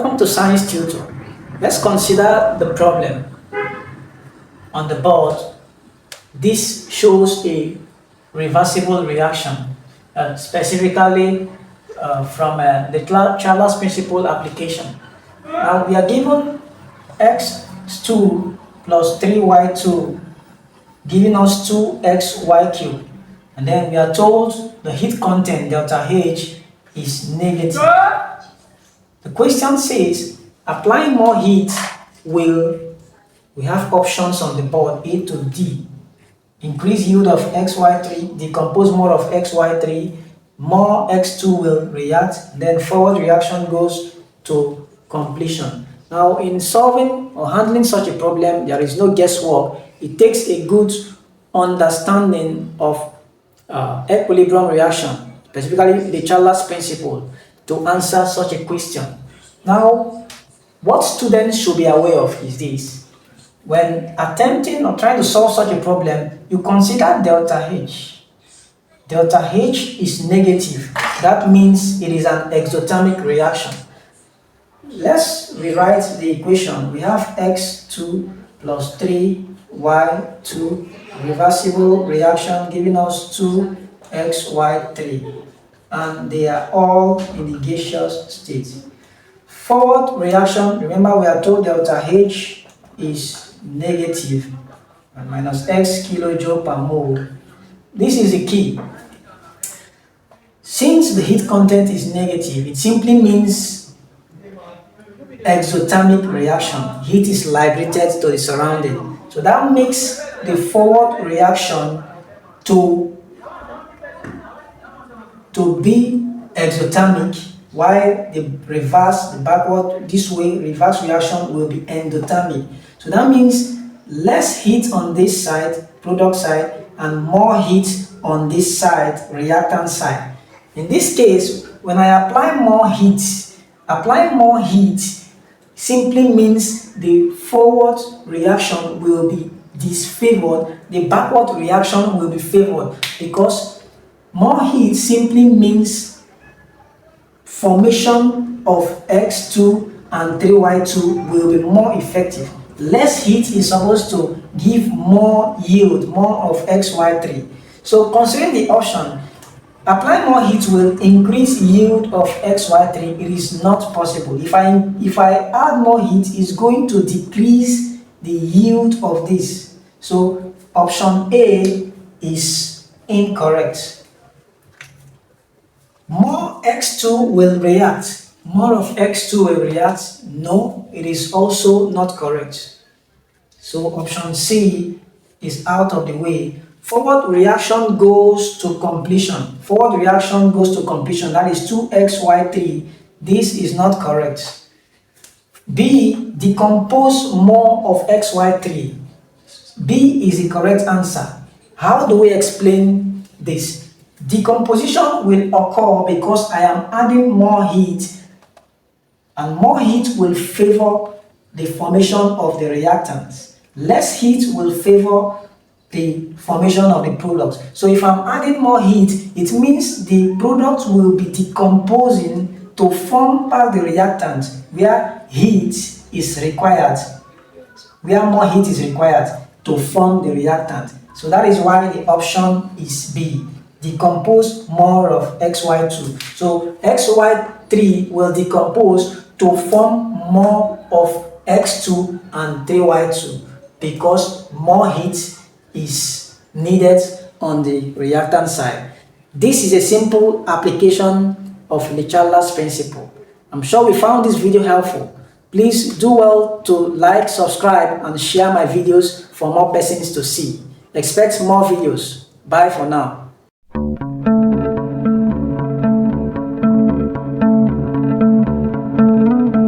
Welcome to Science Tutor. Let's consider the problem on the board. This shows a reversible reaction, specifically from the Chatellier's principle application. Now we are given x2 plus 3y2 giving us 2xy cubed, and then we are told the heat content delta H is negative. The question says, applying more heat we have options on the board A to D. Increase yield of xy3, decompose more of xy3, more x2 will react, then forward reaction goes to completion. Now in solving or handling such a problem, there is no guesswork. It takes a good understanding of equilibrium reaction, specifically the Chatellier's principle, to answer such a question. Now, what students should be aware of is this. When attempting or trying to solve such a problem, you consider delta H. Delta H is negative. That means it is an exothermic reaction. Let's rewrite the equation. We have x2 plus 3y2, reversible reaction giving us 2xy3. And they are all in the gaseous state. Forward reaction, remember we are told delta H is negative and minus x kilojoule per mole. This is the key. Since the heat content is negative, it simply means exothermic reaction. Heat is liberated to the surrounding. So that makes the forward reaction to be exothermic, while the backward, this way, reverse reaction will be endothermic. So that means less heat on this side, product side, and more heat on this side, reactant side. In this case, when I apply more heat simply means the forward reaction will be disfavored, the backward reaction will be favored, because more heat simply means formation of x2 and 3y2 will be more effective. Less heat is supposed to give more yield, more of xy3. So considering the option, applying more heat will increase yield of xy3. It is not possible. If I add more heat, it's going to decrease the yield of this. So option A is incorrect. More x2 will react. More of x2 will react. No, it is also not correct. So option C is out of the way. Forward reaction goes to completion. Forward reaction goes to completion. That is 2xy3. This is not correct. B, decompose more of xy3. B is the correct answer. How do we explain this? Decomposition will occur because I am adding more heat, and more heat will favor the formation of the reactants. Less heat will favor the formation of the products. So if I'm adding more heat, it means the product will be decomposing to form part the reactant where heat is required, where more heat is required to form the reactant. So that is why the option is B. Decompose more of xy2. So xy3 will decompose to form more of x2 and 3y2 because more heat is needed on the reactant side. This is a simple application of the Chatellier's principle. I'm sure we found this video helpful. Please do well to like, subscribe, and share my videos for more persons to see. Expect more videos. Bye for now.